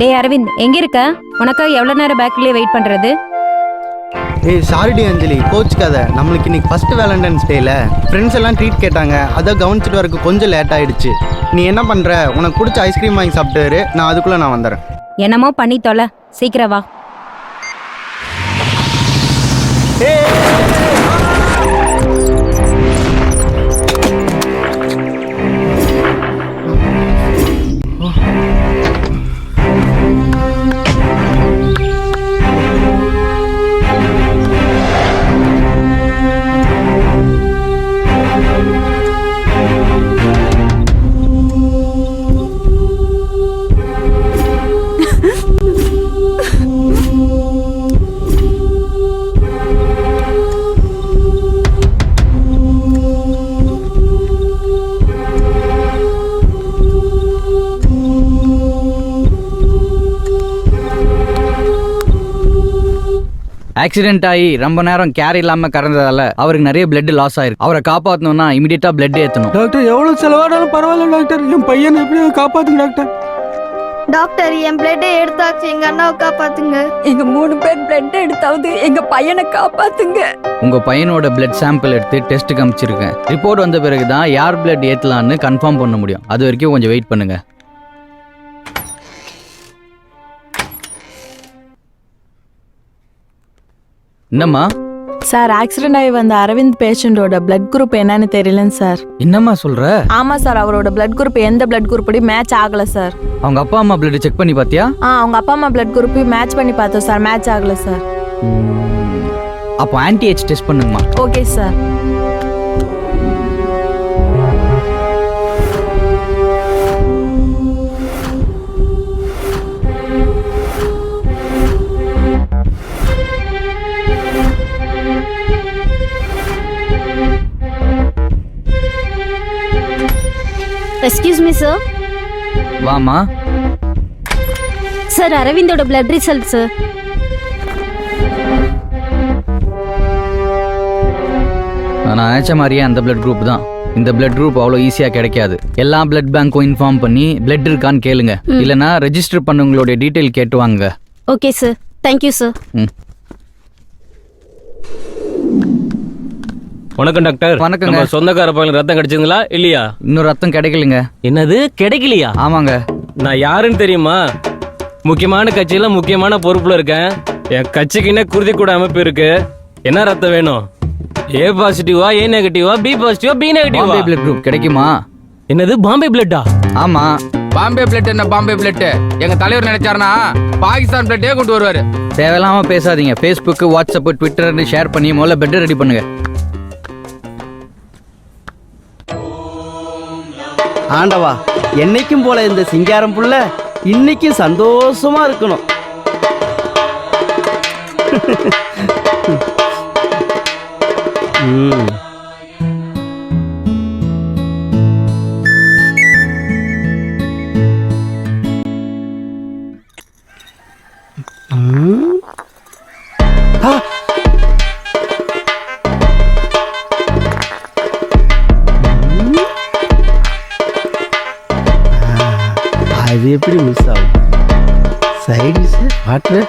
டே அரவிந்த், எங்க இருக்க? உனக்காக எவ்வளவு நேரம் பேக்லயே வெயிட் பண்றது? ஏய் சாரிடி அஞ்சலி, கோச்சுக்காத. நம்மளுக்கு இன்னைக்கு ஃபர்ஸ்ட் வேலண்டைன்ஸ் டேல ஃப்ரெண்ட்ஸ் எல்லாம் ட்ரீட் கேட்டாங்க. அதை கவனிச்சிட்டு வரக்கு கொஞ்சம் லேட் ஆயிடுச்சு. நீ என்ன பண்ற? உனக்கு பிடிச்ச ஐஸ்கிரீம் வாங்கி சாப்பிட்டு நான் அதுக்குள்ள நான் வந்துடுறேன். என்னமோ பண்ணி தொலை, சீக்கிரம் வா. ஆக்சிடென்ட் ஆகி ரொம்ப நேரம் கேர் இல்லாம கறந்ததால அவருக்கு நிறைய பிளட் லாஸ் ஆயிருக்கு. அவரை காப்பாற்றணும்னா இமிடியேட்டா பிளட் ஏற்றணும். டாக்டர் எவ்வளவு செலவானாலும் பரவாயில்ல டாக்டர், என் பையனை எப்படியும் காப்பாத்துங்க டாக்டர். டாக்டர் என் பிளட்டை எடுத்தாச்சு, எங்க அண்ணாவை காப்பாத்துங்க. எங்க 3 பேர் பிளட் எடுத்தாவது எங்க பையனை காப்பாத்துங்க. உங்க பையனோட பிளட் சாம்பிள் எடுத்து டெஸ்ட்டுக்கு அனுப்பிச்சிருக்கேன். ரிப்போர்ட் வந்த பிறகுதான் யார் பிளட் ஏற்றலான்னு கன்ஃபார்ம் பண்ண முடியும். அது வரைக்கும் கொஞ்சம் வெயிட் பண்ணுங்க. என்னம்மா சார், ஆக்சிடென்ட் ஆகி வந்த அரவிந்த் பேஷண்டோட பிளட் குரூப் என்னன்னு தெரியலங்க சார். என்னம்மா சொல்ற? ஆமா சார், அவரோட பிளட் குரூப் எந்த பிளட் குரூப்படி மேட்ச் ஆகல சார். அவங்க அப்பா அம்மா பிளட் செக் பண்ணி பாத்தியா? அவங்க அப்பா அம்மா பிளட் குரூப் மேட்ச் பண்ணி பார்த்தோம் சார், மேட்ச் ஆகல சார். அப்போ ஆன்டி ஏஜ் டெஸ்ட் பண்ணுங்கம்மா. Okay sir. Excuse me sir. வாமா. சார், அரவிந்தோட பிளட் ரிசல்ட் சார். நான் நினைச்ச மாதிரியே அந்த பிளட் குரூப் தான். இந்த பிளட் குரூப் அவ்வளோ ஈஸியாக கிடைக்காது. எல்லா பிளட் பேங்க்கும் இன்ஃபார்ம் பண்ணி பிளட் இருக்கான்னு கேளுங்க. இல்லைனா ரெஜிஸ்டர் பண்ணவங்களுடைய டீட்டெயில் கேட்டு வாங்க. Okay sir, thank you sir. வணக்கம் டாக்டர். வணக்கங்க. சொந்தக்கார பையன் ரத்தம் கிடைச்சதுங்களா இல்லையா? இன்னும் ரத்தம் கிடைக்கலங்க. என்னது கிடைக்கலையா? ஆமாங்க. நான் யாருன்னு தெரியுமா? முக்கியமான கட்சியில முக்கியமான பொறுப்புல இருக்கேன். என் கட்சிக்குன்னே குருதி கூட அமைப்பு இருக்கு. என்ன ரத்தம் வேணும்? ஏ பாசிட்டிவா, ஏ நெகட்டிவா, பி பாசிட்டிவா, பி நெகட்டிவா? பாம்பே பிளட் குரூப் கிடைக்குமா? என்னது பாம்பே பிளட்டா? ஆமா. பாம்பே பிளட் என்ன பாம்பே பிளட்? எங்க தலைவர் நினைச்சாருன்னா பாகிஸ்தான் பிளட்டே கொண்டு வருவாரு. தேவையில்லாம பேசாதீங்க. ஃபேஸ்புக், வாட்ஸ்அப், ட்விட்டர்னு ஷேர் பண்ணி முதல்ல பெட் ரெடி பண்ணுங்க. ஆண்டவா, என்னைக்கும் போல இந்த சிங்காரம் புள்ள இன்னைக்கும் சந்தோஷமா இருக்கணும். அது எப்படி மிஸ் ஆகும்? Side dish water.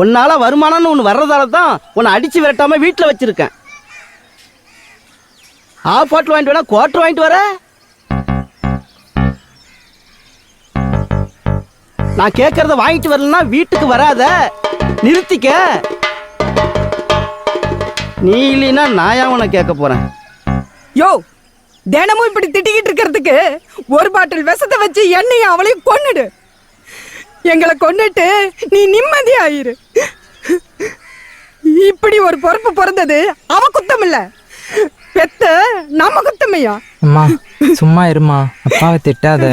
உன்னால வருமானம்னு ஒன்று வர்றதால தான் உன்னை அடிச்சு விரட்டாம வீட்டில் வச்சிருக்கேன். ஆஃப் பாட்டில் வாங்கிட்டு வேணா குவார்டர் வாங்கிட்டு வர. நான் கேட்கறத வாங்கிட்டு வரலன்னா வீட்டுக்கு வராத, நிறுத்திக்க. நீ இல்லைன்னா நான் ஏன் உன்னை கேட்க போறேன்? யோ, தினமும் இப்படி திட்டிக்கிட்டு இருக்கிறதுக்கு ஒரு பாட்டில் விஷத்தை வச்சு என்னையும் அவளையும் கொன்னுடு. எங்களை கொன்னுட்டு நீ நிம்மதியாயிரு. இப்படி ஒரு பொறுப்பு பிறந்தது அவ குத்தம் இல்ல, பெத்த நம்ம குத்தமையா? அம்மா சும்மா இருமா, அப்பாவை திட்டாத.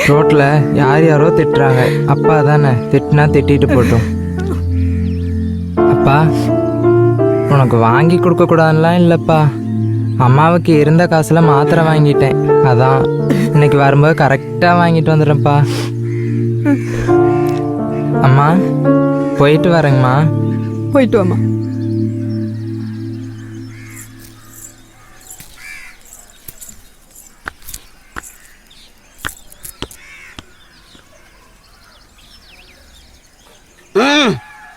ரோட்ல யாரோ திட்டுறாங்க, அப்பா தானே, திட்டினா திட்டிட்டு போட்டோம். அப்பா உனக்கு வாங்கி கொடுக்க கூடாதுலாம் இல்லப்பா, அம்மாவுக்கு இருந்த காசுல மாத்திரை வாங்கிட்டேன், அதான் இன்னைக்கு வரும்போது கரெக்டா வாங்கிட்டு வந்துடுறேன்ப்பா. அம்மா போயிட்டு வரேங்கம்மா. போயிட்டு வாமா.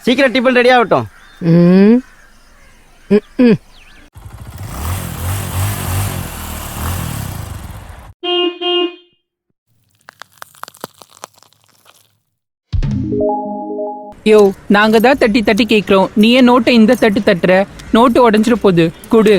சீக்கிரம் டிஃபன் ரெடி ஆகட்டும். யோ, நாங்க தான் தட்டி தட்டி கேட்குறோம், நீயே நோட்டை இந்த தட்டு தட்டுற, நோட்டு உடஞ்சிட போகுது, கொடு.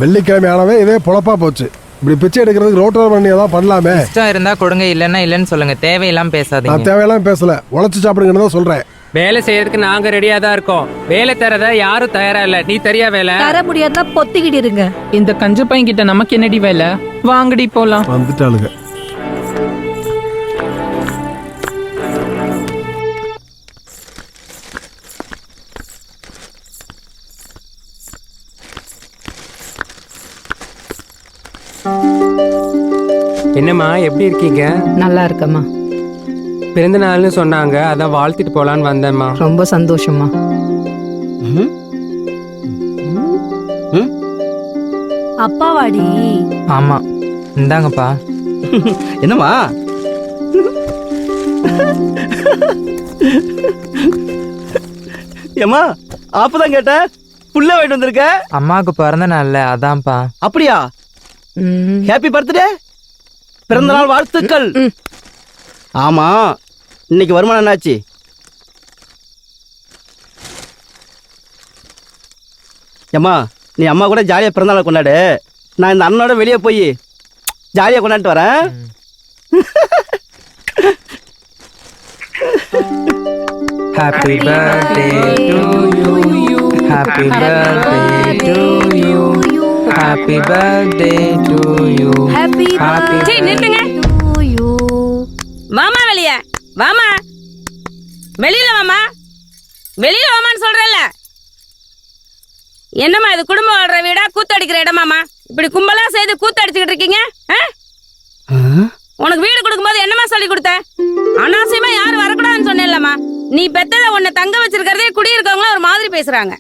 வெள்ளிக்கிழமை ஆனவே இதே பொழப்பா போச்சு. இப்படி பிச்சை எடுக்கிறதுக்கு ரோட்டோர பண்ணி ஏதாவது பண்ணலாமே. இஷ்டம் இருந்தா கொடுங்க, இல்லைன்னா இல்லைன்னு சொல்லுங்க, தேவையெல்லாம் பேசாதீங்க. நான் தேவையெல்லாம் பேசல, உழைச்சு சாப்பிடுங்கன்னு தான் சொல்றேன். வேலை செய்யறதுக்கு நாங்க ரெடியா தான் இருக்கோம், வேலை தரத யாரும் தயாரா இல்ல. நீ தெரியா வேலை தர முடியாதா பொத்திக்கிட்டு இருங்க. இந்த கஞ்ச பையன் கிட்ட நமக்கு என்னடி வேலை? வாங்கடி போலாம். வந்துட்டாளுங்க. என்னம்மா எப்படி இருக்கீங்க? நல்லா இருக்கம்மா. பிறந்த நாள்னு சொன்னாங்க, அதான் வாழ்த்திட்டு போலான்னு வந்தேம்மா. ரொம்ப சந்தோஷமா. அப்பாவாடி? ஆமா, இந்தாங்கப்பா. என்னம்மா ஏம்மா அப்பதான் கேட்ட புள்ள வாங்கிட்டு வந்திருக்க? அம்மாவுக்கு பிறந்த நாள்ல, அதான்ப்பா. அப்படியா? ஹாப்பி பர்த்டே, பிறந்த நாள் வாழ்த்துக்கள். ஆமா, இன்னைக்கு வருமானம் என்னாச்சு? ஏம்மா நீ அம்மா கூட ஜாலியாக பிறந்தநாள் கொண்டாடு, நான் இந்த அண்ணனோட வெளியே போய் ஜாலியாக கொண்டாடிட்டு வரேன். Happy birthday to you. Happy birthday to you. Happy birthday to you. Happy birthday to you. வாமா வெளிய வாமா, வெளியில வாமா, வெளியில வாமான்னு சொல்றல. என்னம்மா இது குடும்பம் வாழ்ற வீடா, கூத்தடிக்கிற இடமாமா? இப்படி கும்பலா செய்து கூத்தடிச்சுக்கிட்டு இருக்கீங்க. உனக்கு வீடு கொடுக்கும்போது என்னமா சொல்லி கொடுத்த? அனாவசியமா யாரும் வரக்கூடாதுன்னு சொன்னேன்லம்மா. நீ பெத்தத உன்னை தங்க வச்சிருக்கிறதே குடியிருக்கவங்களும் ஒரு மாதிரி பேசுறாங்க.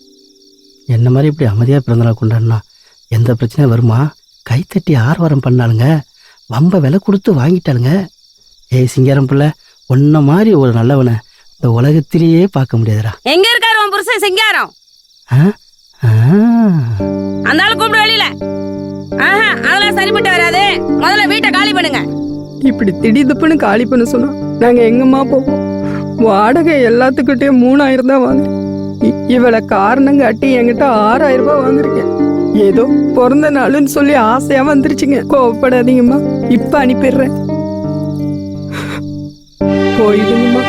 என்ன மாதிரி இப்படி அமைதியாக பிறந்தநாள் கொண்டாடினா எந்த பிரச்சனையும் வருமா? கைத்தட்டி ஆர்வாரம் பண்ணாலுங்க, வம்ப விலை கொடுத்து வாங்கிட்டாளுங்க. ஏய் சிங்காரம் பிள்ளை, உன்ன மாதிரி ஒரு நல்லவனை இந்த உலகத்திலேயே பார்க்க முடியாதுடா. எங்க இருக்காரு உன் புருஷன் சிங்காரம்? அந்த ஆளு கூப்பிடு வெளியில. அதெல்லாம் சரிப்பட்டு வராது, முதல்ல வீட்டை காலி பண்ணுங்க. இப்படி திடீர்னு காலி பண்ண சொன்னா நாங்க எங்கம்மா போவோம்? வாடகை எல்லாத்துக்கிட்டே 3000 தான் வாங்க. இவளை காரணம் காட்டி என்கிட்ட 6000 ரூபாய் வாங்கிருக்கேன். ஏதோ பிறந்த நாளுன்னு சொல்லி ஆசையா வந்துருச்சுங்க, கோவப்படாதீங்கம்மா. இப்ப அனுப்பிடுறேன், போயிடுங்கம்மா.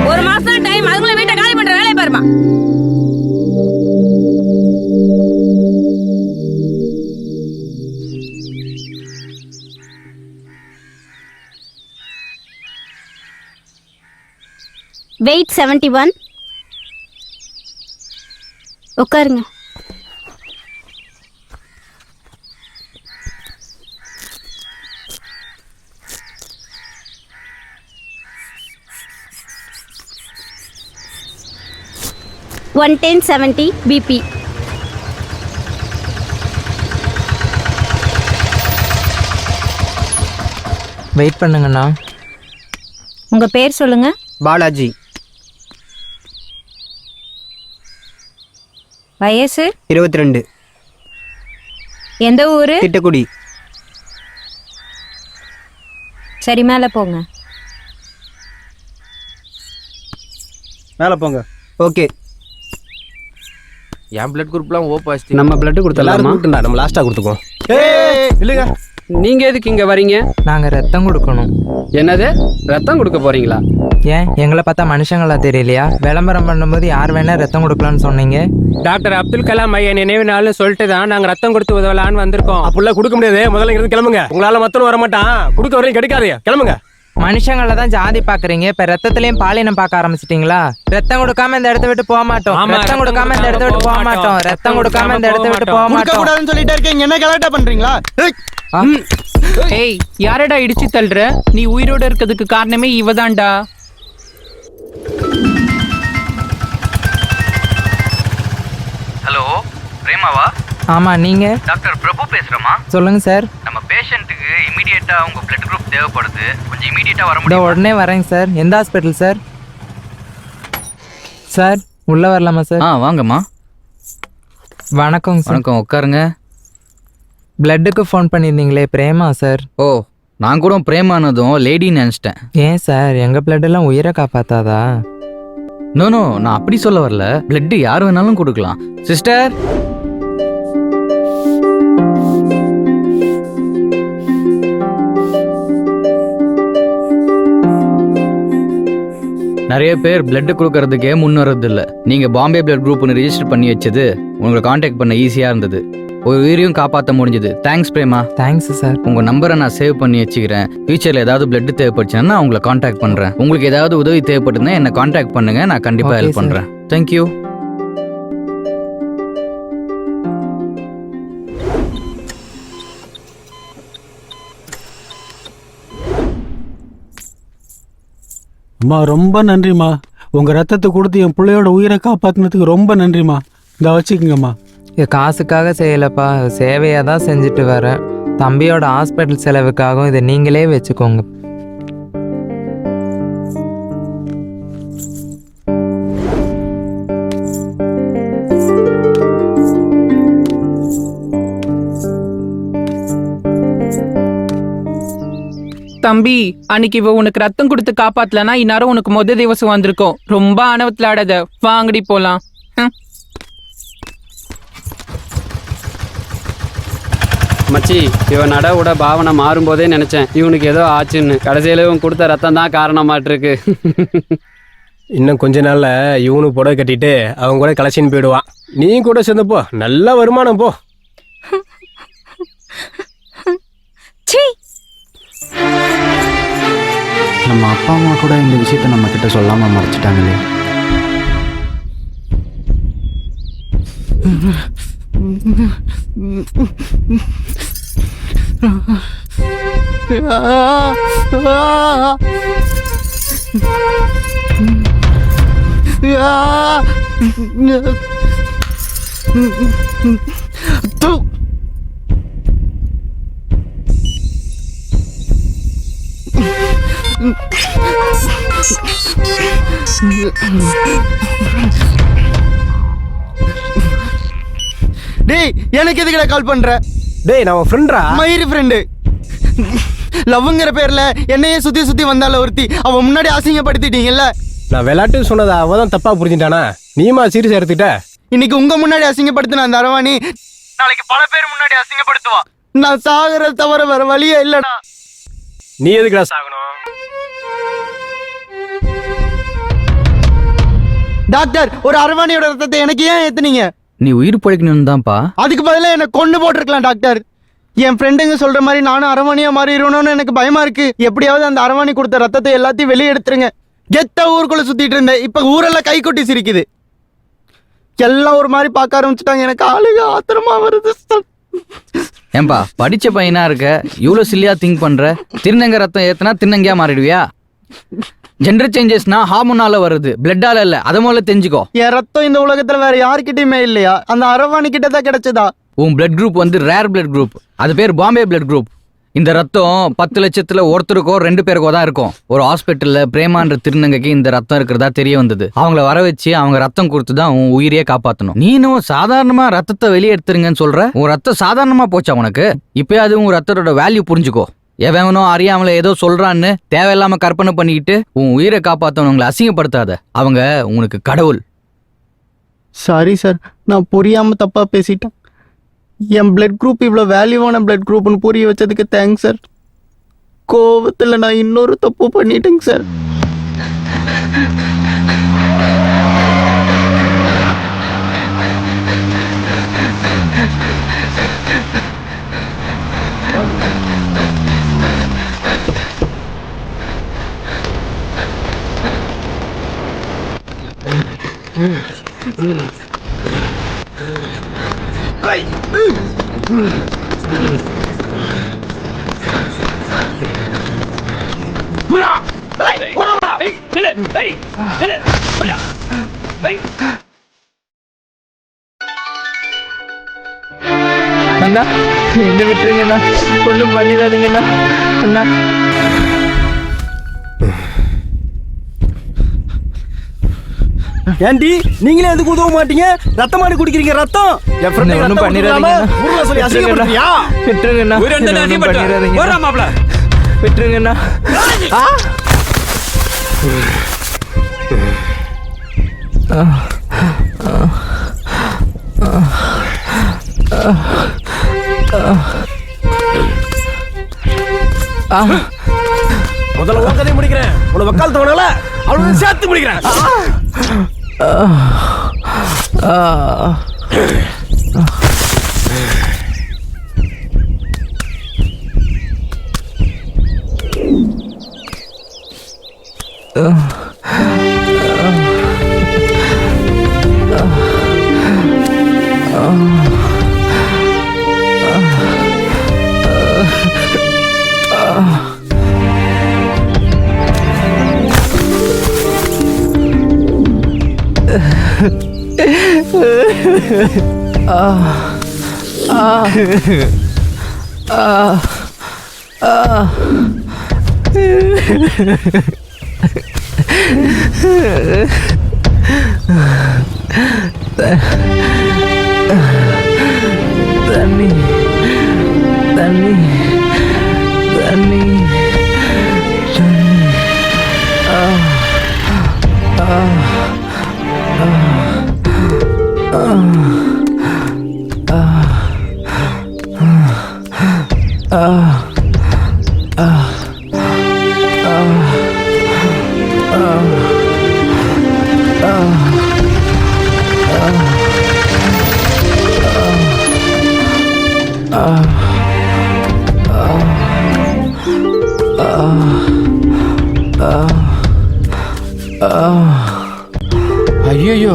ஒரு மாசம் டைம், அதுக்குள்ள வீட்டை காலி பண்ற வேலையை பாருமா. வெயிட் 71. உட்காருங்க. 110/70 BP. வெயிட் பண்ணுங்கண்ணா. உங்க பேர் சொல்லுங்க. பாலாஜி. வயசு 22. எந்த ஊரு? திட்டக்குடி. சரி, மேலே போங்க. மேலே போங்க. ஓகே. என் பிளட் குரூப்லாம் ஓ பாசிட்டிவ். நம்ம பிளட் கொடுத்தலாமா? நம்ம லாஸ்ட்டாக கொடுத்துக்கோம். இல்லைங்க, நீங்க எதுக்கு இங்க வரீங்க? நாங்க ரத்தம் கொடுக்கணும். என்னது, ரத்தம் கொடுக்க போறீங்களா? ஏன் எங்களை பார்த்தா மனுஷங்களா தெரியலையா? விளம்பரம் பண்ணும்போது யார் வேணா ரத்தம் கொடுக்கலாம்னு சொன்னீங்க. டாக்டர் அப்துல் கலாம் ஐயா நினைவு நாள்னு சொல்லிட்டு தான் நாங்க ரத்தம் கொடுத்து உதவலான்னு வந்திருக்கோம். அப்படிலாம் கொடுக்க முடியாது. முதல்ல இருந்து கிளம்புங்க. உங்களால மத்தனும் வர மாட்டான். கொடுக்க வரையும் கிடைக்காது. கிளம்புங்க. மனுஷங்கள தான் ஜாதி பாக்குறீங்க, இப்ப ரத்தத்திலயும் பாலினம் பார்க்க ஆரம்பிச்சிட்டீங்களா? ரத்தம் கொடுக்காம இந்த இடத்த விட்டு போக மாட்டோம். ரத்தம் கொடுக்காம இந்த இடத்த விட்டு போக மாட்டோம். ரத்தம் கொடுக்காம இந்த இடத்த விட்டு போக மாட்டோம். கூடாதுன்னு சொல்லிட்டே இருக்கீங்க, என்ன கலாட்டா பண்றீங்களா? ஏய், யாரடா இடிச்சு தள்ளுற? நீ உயிரோட இருக்கிறதுக்கு காரணமே இவதான்டா. ஹலோ, பிரேமாவா? ஆமா, நீங்க? டாக்டர் பிரபு பேசுறேமா. சொல்லுங்க சார். நம்ம பேஷண்ட்டுக்கு இமீடியட்டா உங்க பிளட் குரூப் தேவைப்படுது. கொஞ்சம் இமீடியட்டா வர இதோ முடியுமா? உடனே வரேங்க சார். எந்த ஹாஸ்பிட்டல் சார்? சார் உள்ள வரலாமா சார்? வாங்கம்மா. வணக்கம் சார். வணக்கம், உட்காருங்க. பிளட்டுக்கு ஃபோன் பண்ணியிருந்தீங்களே, பிரேமா சார்? ஓ, நான் கூட பிரேமானதும் லேடின்னு நினச்சிட்டேன். ஏன் சார், எங்க பிளட் எல்லாம் உயிரை காப்பாத்தாதா? நோ, நான் அப்படி சொல்ல வரல. பிளட் யார் வேணாலும் கொடுக்கலாம். சிஸ்டர், நிறைய பேர் பிளட் கொடுக்கறதுக்கே முன் வர்றது இல்லை. நீங்க பாம்பே பிளட் குரூப்னு ரெஜிஸ்டர் பண்ணி வச்சது உங்களை காண்டாக்ட் பண்ண ஈஸியா இருந்தது. ஒரு உயிரையும் காப்பாற்ற முடிஞ்சது. தேங்க்ஸ் பிரேமா. Thanks sir. உங்க நம்பரை நான் சேவ் பண்ணி வச்சுக்கிறேன். ஃபியூச்சர்ல ஏதாவது பிளட் தேவைப்படுச்சுன்னா நான் உங்களை காண்டாக்ட் பண்றேன். உங்களுக்கு ஏதாவது உதவி தேவைப்பட்டுன்னா என்ன காண்டாக்ட் பண்ணுங்க, நான் கண்டிப்பா ஹெல்ப் பண்றேன். தேங்க்யூ. அம்மா, ரொம்ப நன்றிம்மா. உங்கள் ரத்தத்தை கொடுத்து என் பிள்ளையோட உயிரை காப்பாற்றினதுக்கு ரொம்ப நன்றிம்மா. இதை வச்சுக்கோங்கம்மா. இது காசுக்காக செய்யலப்பா, சேவையாக தான் செஞ்சுட்டு வரேன். தம்பியோட ஹாஸ்பிட்டல் செலவுக்காகவும் இதை நீங்களே வச்சுக்கோங்க. தம்பி, அன்னைக்கு இவ உனக்கு ரத்தம் கொடுத்து காப்பாத்தலனா இந்நேரம் உனக்கு மொத திவசம் வந்திருக்கும். ரொம்ப ஆணவத்தில் ஆடாத. வாங்கடி போலாம். மச்சி, இவன் நடவோட பாவனை மாறும்போதே நினைச்சேன் இவனுக்கு ஏதோ ஆச்சுன்னு. கடைசியில இவன் கொடுத்த ரத்தம் தான் காரணமாட்டிருக்கு. இன்னும் கொஞ்ச நாள்ல இவனு புடவை கட்டிட்டு அவங்க கூட கலெக்ஷன் போயிடுவான். நீ கூட சேர்ந்து போ, நல்ல வருமானம் போ. நம்ம அப்பா அம்மா கூட இந்த விஷயத்த நம்ம கிட்ட சொல்லாம மறைச்சிட்டாங்களே. டேய், எனக்கு எதுக்குடா கால் பண்ற? டேய், நான் ஃப்ரெண்ட்ரா. மயிறு ஃப்ரெண்டு. லவ்ங்கிற பேர்ல என்னையே சுத்தி சுத்தி வந்தால ஒருத்தி, அவ முன்னாடி அசிங்கப்படுத்திட்டீங்கல்ல. நான் விளையாட்டு சொன்னதை அவ தான் தப்பா புரிஞ்சுட்டானா? நீமா சீரியஸ் எடுத்துக்கிட்ட. இன்னைக்கு உங்க முன்னாடி அசிங்கப்படுத்தின அந்த அரவாணி நாளைக்கு பல பேர் முன்னாடி அசிங்கப்படுத்துவா. நான் சாகறத தவிர வேற வழியே இல்லடா. நீ எதுக்குடா சாகணும்? டாக்டர், ஒரு அரவாணியோட ரத்தத்தை எனக்கு ஏன் ஏத்துனீங்க? நீ உயிர் பிழைக்கணும்னு தான்ப்பா. அதுக்கு பதிலாக என்ன கொண்டு போட்டிருக்கலாம் டாக்டர். என் ஃப்ரெண்டுங்க சொல்ற மாதிரி நானும் அரவாணியா மாறிடணும்னு எனக்கு பயமா இருக்கு. எப்படியாவது அந்த அரவாணி கொடுத்த ரத்தத்தை எல்லாத்தையும் வெளியே எடுத்துருங்க. கெத்த ஊருக்குள்ள சுத்திட்டு இருந்தேன், இப்ப ஊரெல்லாம் கை கொட்டி சிரிக்குது. எல்லாம் ஒரு மாதிரி பார்க்க ஆரம்பிச்சுட்டாங்க. எனக்கு ஆளுக ஆத்திரமா வருது. ஏன்பா, படிச்ச பையனா இருக்க, இவ்வளோ சில்லியா திங்க் பண்ற? திருநங்க ரத்தம் ஏத்துனா திருநங்கையா மாறிடுவியா? ஜெண்டர் சேஞ்சஸ்னா ஹார்மோனால வருது, பிளட்டால இல்ல. அத முதல்ல தெரிஞ்சுக்கோ. என் ரத்தம் இந்த உலகத்துல வேற யாருக்கிட்டயுமே இல்லையா? அந்த அரவாணி கிட்ட தான் கிடைச்சதா? உன் பிளட் குரூப் வந்து ரேர் பிளட் குரூப். அது பேர் பாம்பே பிளட் குரூப். இந்த ரத்தம் 10 லட்சத்துல ஒருத்தருக்கோ 2 பேருக்கோ தான் இருக்கும். ஒரு ஹாஸ்பிட்டல்ல பிரேமான்ற திருநங்கைக்கு இந்த ரத்தம் இருக்கிறதா தெரிய வந்தது. அவங்கள வர வச்சு அவங்க ரத்தம் கொடுத்து தான் உன் உயிரையே காப்பாற்றணும். நீனும் சாதாரணமா ரத்தத்தை வெளியே எடுத்துருங்கன்னு சொல்ற. உன் ரத்தம் சாதாரணமா போச்சா உனக்கு? இப்பயாவது உன் ரத்தத்தோட வேல்யூ புரிஞ்சுக்கோ. எவனோ அறியாமல ஏதோ சொல்றான்னு தேவையில்லாம கற்பனை பண்ணிக்கிட்டு உன் உயிரை காப்பாற்றவங்களை அசிங்கப்படுத்தாத. அவங்க உனக்கு கடவுள். சாரி சார், நான் புரியாம தப்பா பேசிட்டேன். என் பிளட் குரூப் இவ்வளோ வேல்யூவான பிளட் குரூப்னு புரிய வச்சதுக்கு தேங்க்ஸ் சார். கோவத்தில் நான் இன்னொரு தப்பு பண்ணிட்டேங்க சார். அண்ணா என்ன விட்டுருங்கண்ணா, ஒன்றும் பண்ணிடாதீங்கண்ணா அண்ணா. ஏண்டி நீங்களே எதுக்கு உதவ மாட்டீங்க? ரத்தமாடி குடிக்கிறீங்க. ரத்தம் என் ஃப்ரெண்ட் ஒன்றும் பண்ணிடாதீங்க. அசிங்கப்படுத்தியா? விட்டுருங்கண்ணா, பண்ணிடாதீங்க. விட்டுருங்கண்ணா. முதல்ல உன் கதையை முடிக்கிறேன். உன வக்கால் தவணல அவளை சேர்த்து முடிக்கிறேன். தண்ணி தண்ணி தண்ணி ஐயோ,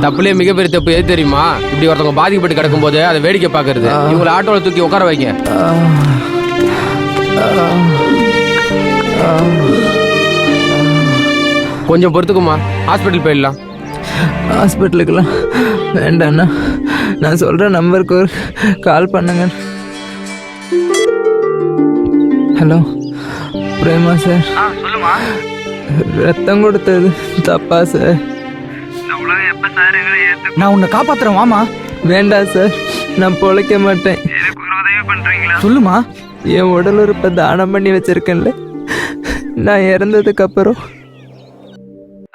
தப்புலேயே மிகப்பெரிய தப்பு எது தெரியுமா? இப்படி ஒருத்தவங்க பாதிக்கப்பட்டு கிடக்கும் போது அதை வேடிக்கை பார்க்கறது. இவங்களை ஆட்டோவில் தூக்கி உட்கார வைங்க. கொஞ்சம் பொறுத்துக்குமா, ஹாஸ்பிட்டல் போயிடலாம். ஹாஸ்பிட்டலுக்கெல்லாம் வேண்டாண்ணா, நான் சொல்கிற நம்பருக்கு ஒரு கால் பண்ணுங்க. Hello Prema sir. சொல்லுமா. ரத்தம் கொடுத்தது தப்பா சார்? நான் உன்னை காப்பாத்துறேன், வாமா. வேண்டாம் சார், நான் பொழைக்க மாட்டேன். சொல்லுமா. என் உடல் உறுப்பை தானம் பண்ணி வச்சிருக்கேன்ல, நான் இறந்ததுக்கு அப்புறம்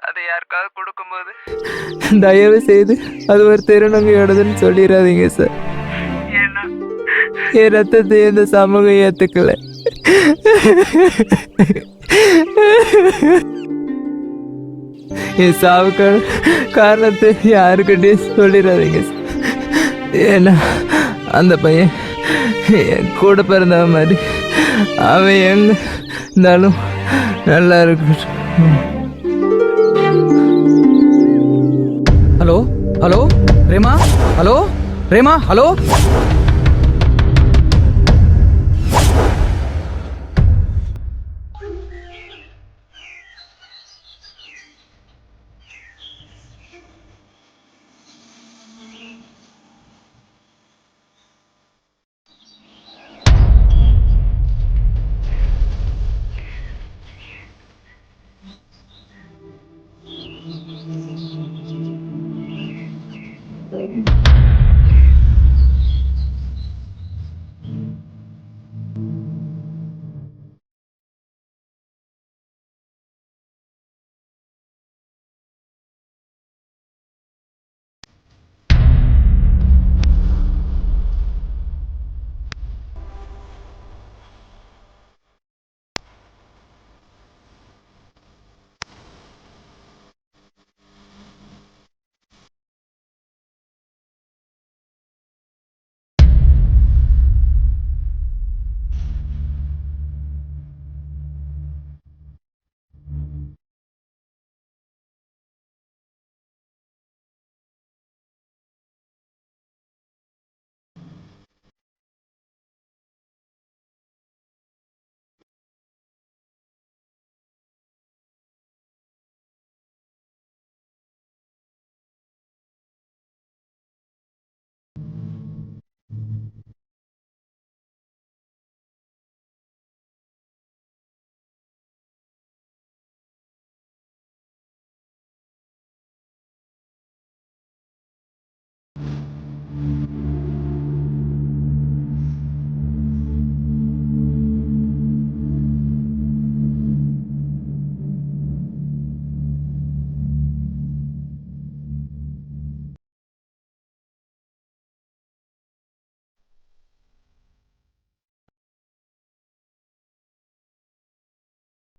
அதை யாருக்காவது கொடுக்கும்போது தயவு செய்து அது ஒரு திருநங்கையோடதுன்னு சொல்லிடாதீங்க சார். என் ரத்தத்தை எந்த சமூகம் ஏத்துக்கல. என் சாவுக்கான காரணத்தை யாருக்கிட்டையும் சொல்லிடாதீங்க சார். ஏன்னா அந்த பையன் என் கூட பிறந்தவன் மாதிரி, அவன் எங்க இருந்தாலும் நல்லா இருக்கட்டும். Hello hello Prema, hello Prema, hello.